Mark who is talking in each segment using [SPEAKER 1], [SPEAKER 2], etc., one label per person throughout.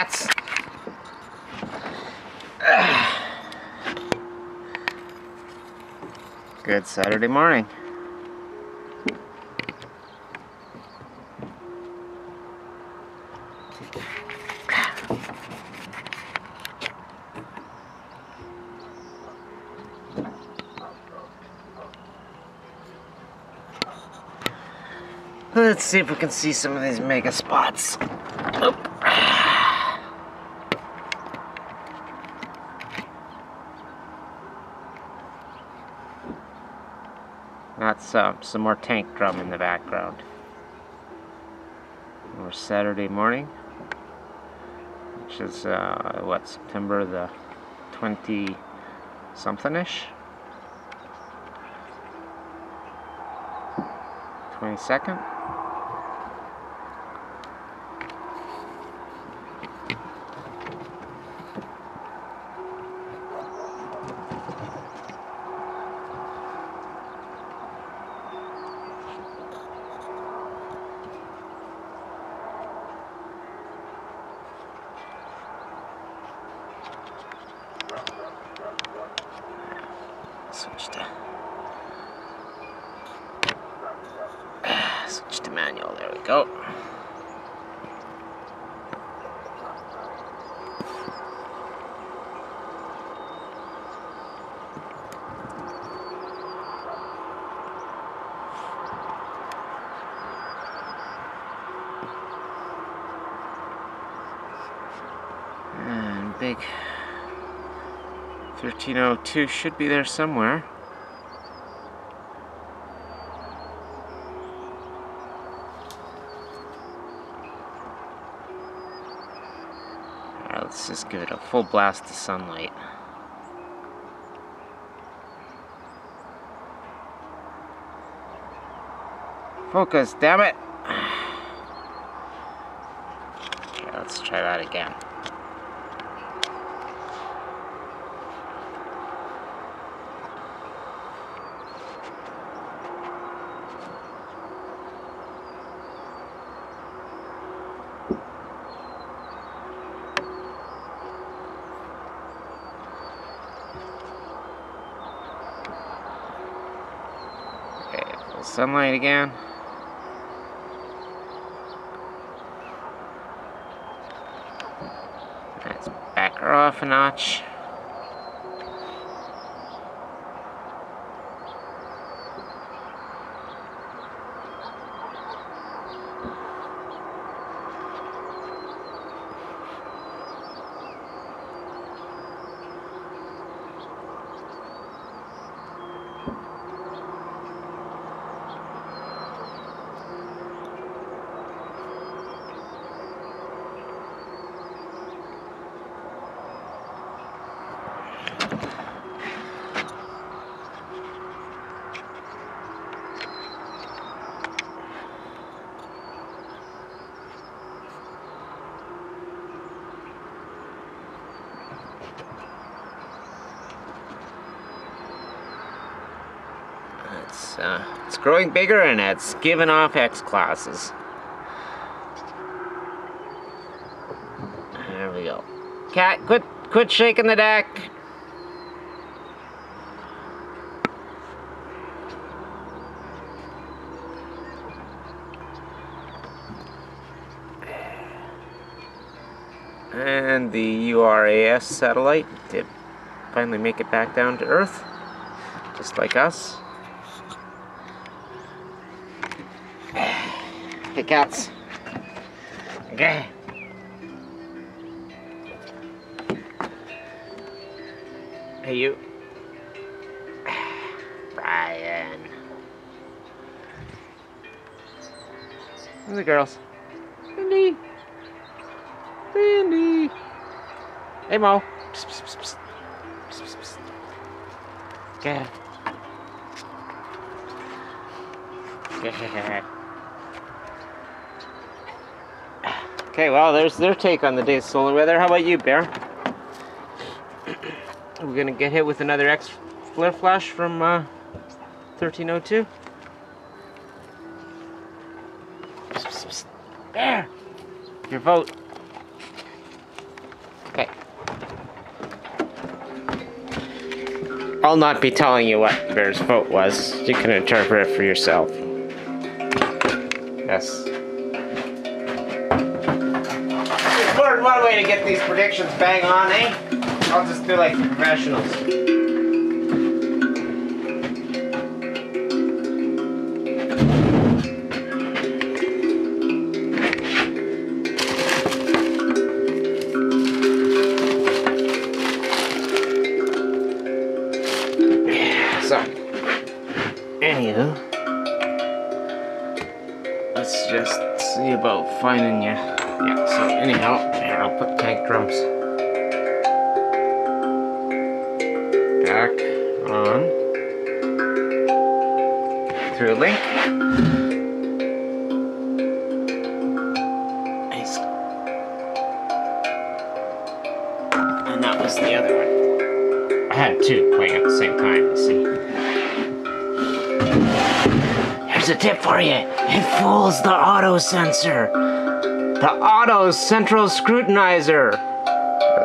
[SPEAKER 1] cats. Good Saturday morning. Let's see if we can see some of these mega spots. Oop. That's some more tank drum in the background. Or Saturday morning, which is what, September the 20-something-ish? 22nd? Switch to manual, there we go. And big 1302 should be there somewhere. Let's just give it a full blast of sunlight. Focus, damn it! Okay, let's try that again. Sunlight again. Let's back her off a notch. It's growing bigger and it's giving off X classes. There we go. Cat, quit shaking the deck. And the URAS satellite did finally make it back down to Earth, just like us. Hey, cats. Okay. Hey, you. Brian. Where are the girls? Cindy. Cindy. Hey, Mo. Psst, psst, psst, psst. Psst, psst, psst. Get it. Get it. Okay, well, there's their take on the day's solar weather. How about you, Bear? We're gonna get hit with another X flare flash from 1302. Bear! Your vote. I'll not be telling you what Bear's vote was. You can interpret it for yourself. Yes. There's more than one way to get these predictions bang on, eh? I'll just do like the professionals. So, anywho, let's just see about finding you. Yeah, so anyhow, here, I'll put tank drums back on through a link. Nice. And that was the other one. I had two playing at the same time, you see. Here's a tip for you. It fools the auto sensor. The auto central scrutinizer.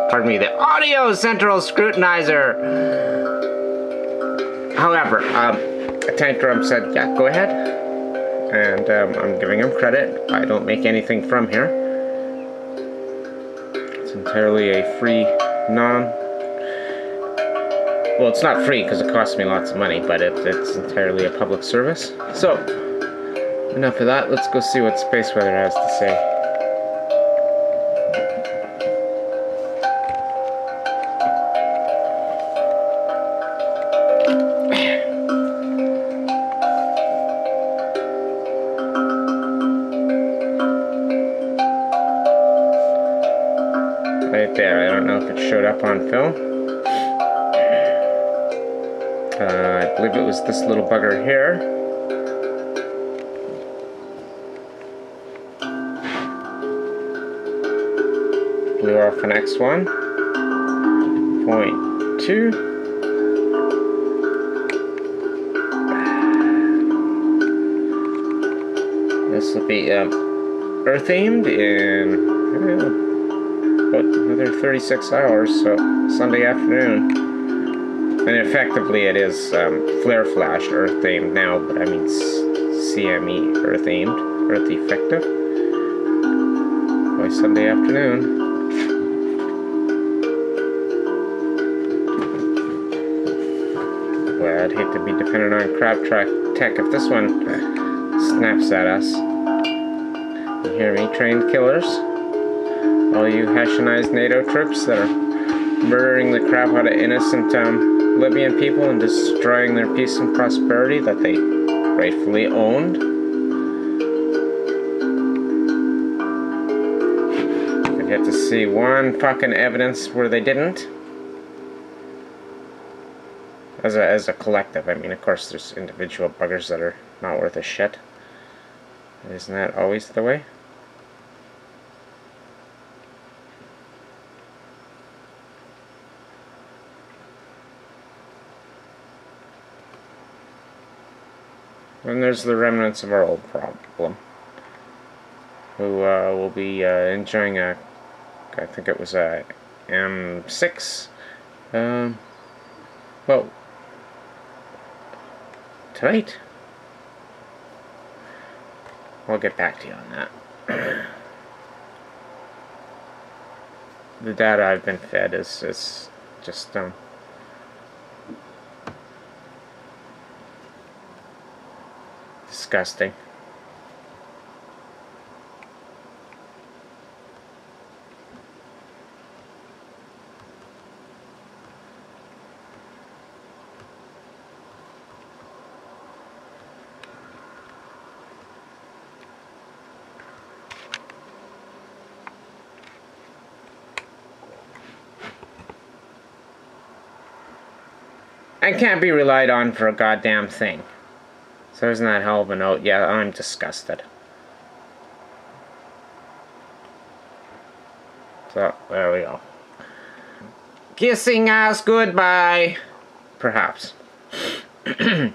[SPEAKER 1] Pardon me, the audio central scrutinizer. However, Tank Drum said, yeah, go ahead. And I'm giving him credit. I don't make anything from here. It's entirely a free, well, it's not free because it costs me lots of money, but it's entirely a public service. So, enough of that. Let's go see what Space Weather has to say. Right there. I don't know if it showed up on film. I believe it was this little bugger here. Blew off an X1. 0.2. This will be Earth aimed in about another 36 hours, so Sunday afternoon. And effectively it is flare flash Earth aimed now, but I mean CME Earth aimed, Earth effective. By Sunday afternoon. Well, I'd hate to be dependent on crab track tech if this one snaps at us. You hear me, trained killers? All you Hessianized NATO troops that are murdering the crap out of innocent Libyan people and destroying their peace and prosperity that they rightfully owned. I've yet to see one fucking evidence where they didn't. As a collective, I mean, of course there's individual buggers that are not worth a shit. Isn't that always the way? And there's the remnants of our old problem, who will be enjoying a, I think it was a M6, well, tonight. I'll get back to you on that. The data I've been fed is just disgusting. I can't be relied on for a goddamn thing. So isn't that hell of a note? Yeah, I'm disgusted. So, there we go. Kissing us goodbye. Perhaps. I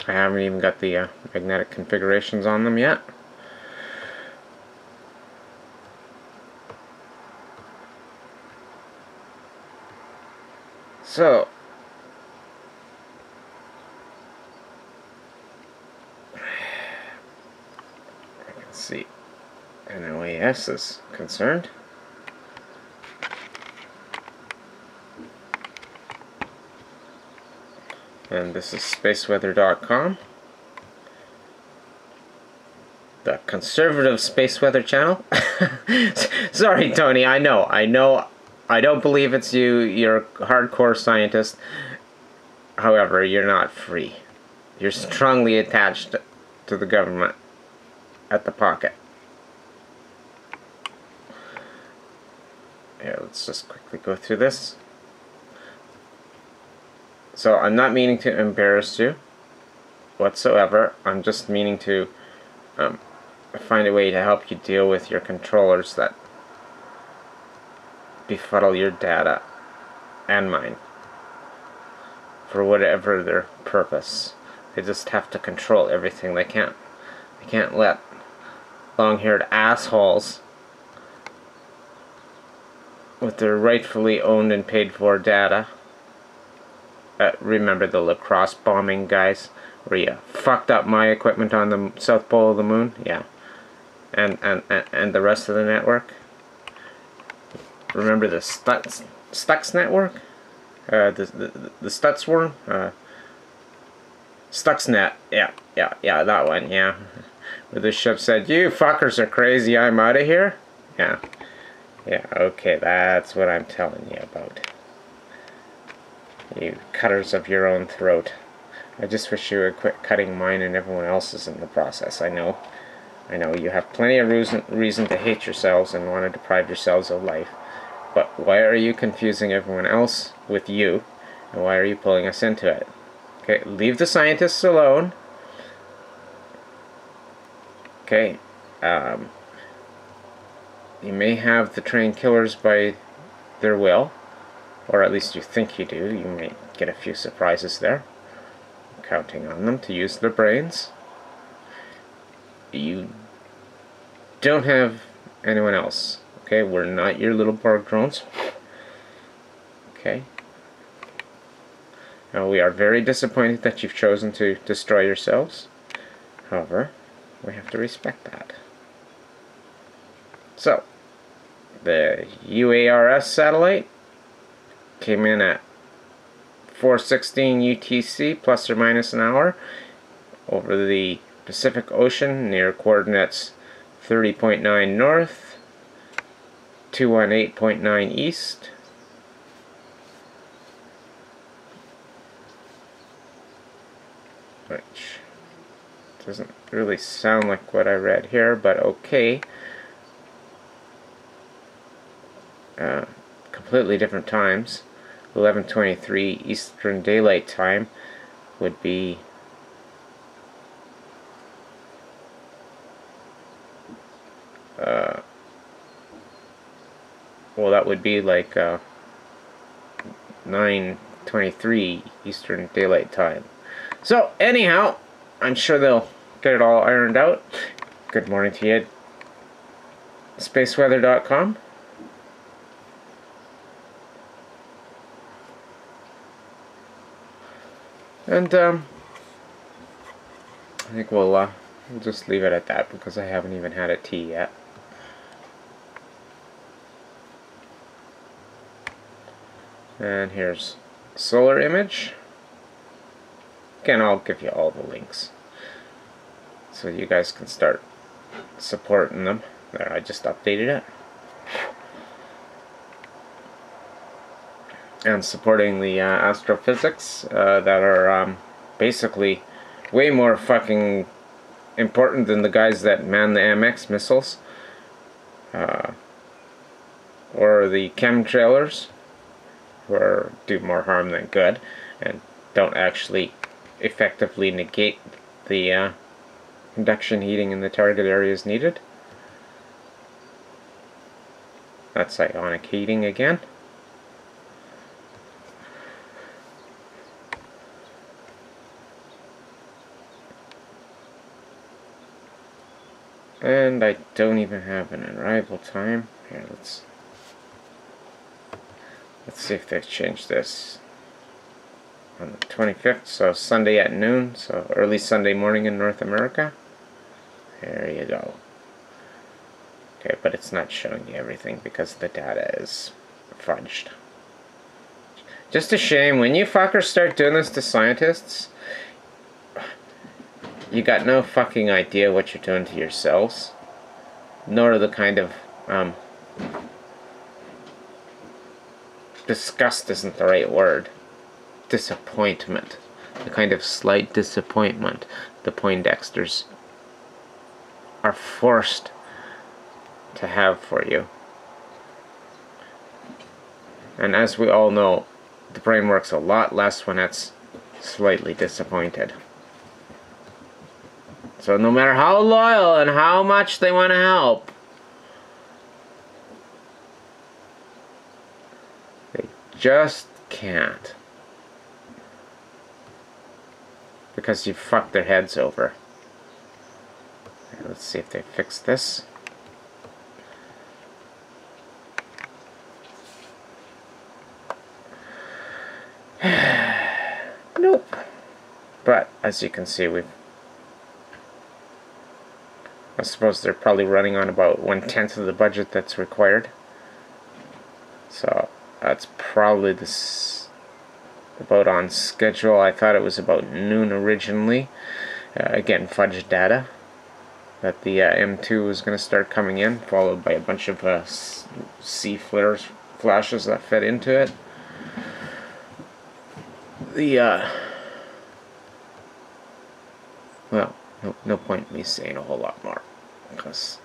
[SPEAKER 1] haven't even got the magnetic configurations on them yet. So, let's see, NOAS is concerned. And this is spaceweather.com, the conservative space weather channel. Sorry, Tony, I know, I don't believe it's you, you're a hardcore scientist. However, you're not free. You're strongly attached to the government at the pocket. Here, let's just quickly go through this. So, I'm not meaning to embarrass you whatsoever. I'm just meaning to find a way to help you deal with your controllers that befuddle your data and mine for whatever their purpose. They just have to control everything. They can't let long-haired assholes with their rightfully owned and paid for data. Remember the lacrosse bombing, guys, where you fucked up my equipment on the South Pole of the Moon? Yeah. And the rest of the network? Remember the Stux network? The Stutzworm? Stuxnet. Yeah, that one, yeah. Where the ship said, "You fuckers are crazy, I'm out of here." Yeah, okay, that's what I'm telling you about. You cutters of your own throat. I just wish you would quit cutting mine and everyone else's in the process. I know you have plenty of reason to hate yourselves and want to deprive yourselves of life. But why are you confusing everyone else with you? And why are you pulling us into it? Okay, leave the scientists alone. Okay, you may have the trained killers by their will, or at least you think you do. You may get a few surprises there. I'm counting on them to use their brains. You don't have anyone else. Okay, we're not your little Borg drones. Okay. Now, we are very disappointed that you've chosen to destroy yourselves. However, we have to respect that. So, the UARS satellite came in at 4:16 UTC, plus or minus an hour, over the Pacific Ocean near coordinates 30.9 north, 218.9 east. Which doesn't really sound like what I read here, but okay. Completely different times. 11:23 Eastern Daylight Time would be well, that would be like 9:23 Eastern Daylight Time. So anyhow, I'm sure they'll get it all ironed out. Good morning to you, spaceweather.com. And I think we'll just leave it at that because I haven't even had a tea yet. And here's solar image. Again, I'll give you all the links so you guys can start supporting them. There, I just updated it. And supporting the astrophysics that are basically way more fucking important than the guys that man the MX missiles or the chemtrailers, who do more harm than good and don't actually effectively negate the induction heating in the target areas needed. That's ionic heating again. And I don't even have an arrival time. Here, let's see if they've changed this. on the 25th, so Sunday at noon, so early Sunday morning in North America. There you go. Okay, but it's not showing you everything because the data is fudged. Just a shame. When you fuckers start doing this to scientists, you got no fucking idea what you're doing to yourselves, nor the kind of disgust isn't the right word. Disappointment. The kind of slight disappointment the Poindexters are forced to have for you. And as we all know, the brain works a lot less when it's slightly disappointed. So no matter how loyal and how much they want to help, they just can't. Because you fucked their heads over. Let's see if they fix this. Nope. But as you can see, I suppose they're probably running on about 1/10 of the budget that's required. So that's probably about on schedule. I thought it was about noon originally. Again, fudge data. That the M2 was going to start coming in, followed by a bunch of C flashes that fed into it. Well, no point in me saying a whole lot more, because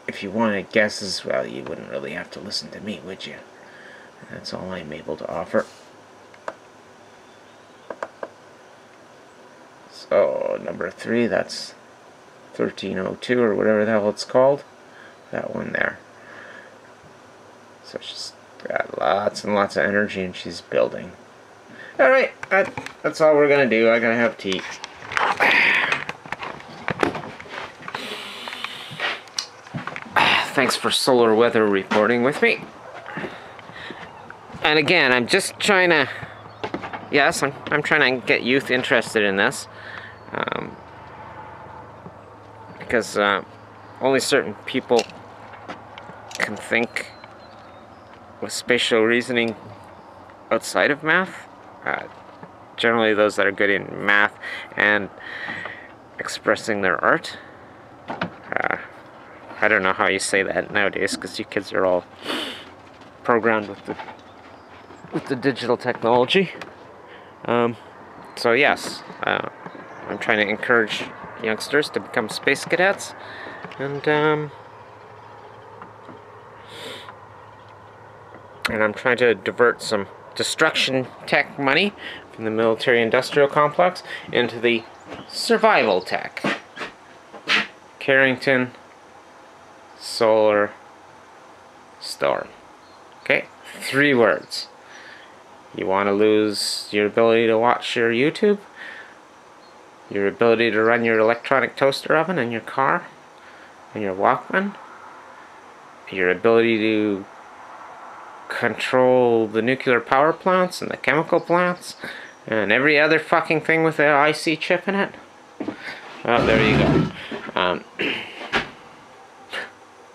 [SPEAKER 1] if you wanted guesses, well, you wouldn't really have to listen to me, would you? That's all I'm able to offer. So, number 3, that's 1302, or whatever the hell it's called. That one there. So she's got lots and lots of energy, and she's building. Alright, that's all we're gonna do. I gotta have tea. Thanks for solar weather reporting with me. And again, I'm just trying to... Yes, I'm trying to get youth interested in this. Because only certain people can think with spatial reasoning outside of math. Generally those that are good in math and expressing their art. I don't know how you say that nowadays, because you kids are all programmed with the digital technology. So yes, I'm trying to encourage youngsters to become space cadets, and I'm trying to divert some destruction tech money from the military-industrial complex into the survival tech. Carrington Solar Storm. Okay, 3 words. You want to lose your ability to watch your YouTube? Your ability to run your electronic toaster oven in your car? And your Walkman? Your ability to control the nuclear power plants and the chemical plants? And every other fucking thing with an IC chip in it? Well, there you go.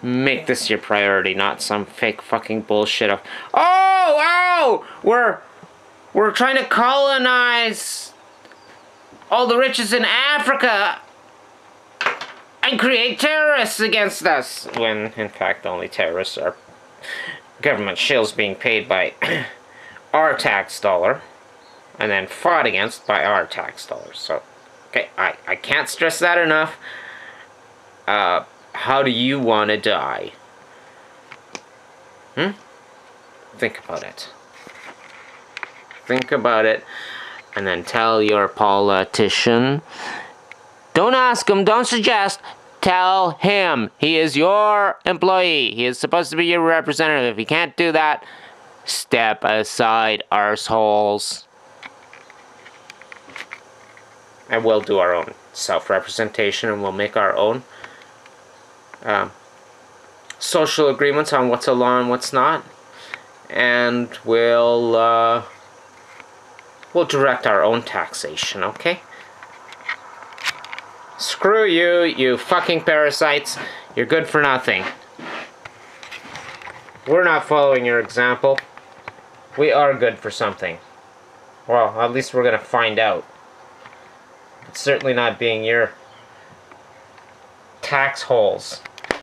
[SPEAKER 1] Make this your priority, not some fake fucking bullshit of, we're trying to colonize all the riches in Africa and create terrorists against us, when in fact only terrorists are government shills being paid by our tax dollar and then fought against by our tax dollars. So okay, I can't stress that enough. How do you want to die? Think about it. Think about it, and then tell your politician. Don't ask him, don't suggest. Tell him. He is your employee. He is supposed to be your representative. If he can't do that, step aside, arseholes. And we'll do our own self-representation, and we'll make our own social agreements on what's a law and what's not, and we'll We'll direct our own taxation, okay? Screw you, you fucking parasites. You're good for nothing. We're not following your example. We are good for something. Well, at least we're gonna find out. It's certainly not being your tax holes.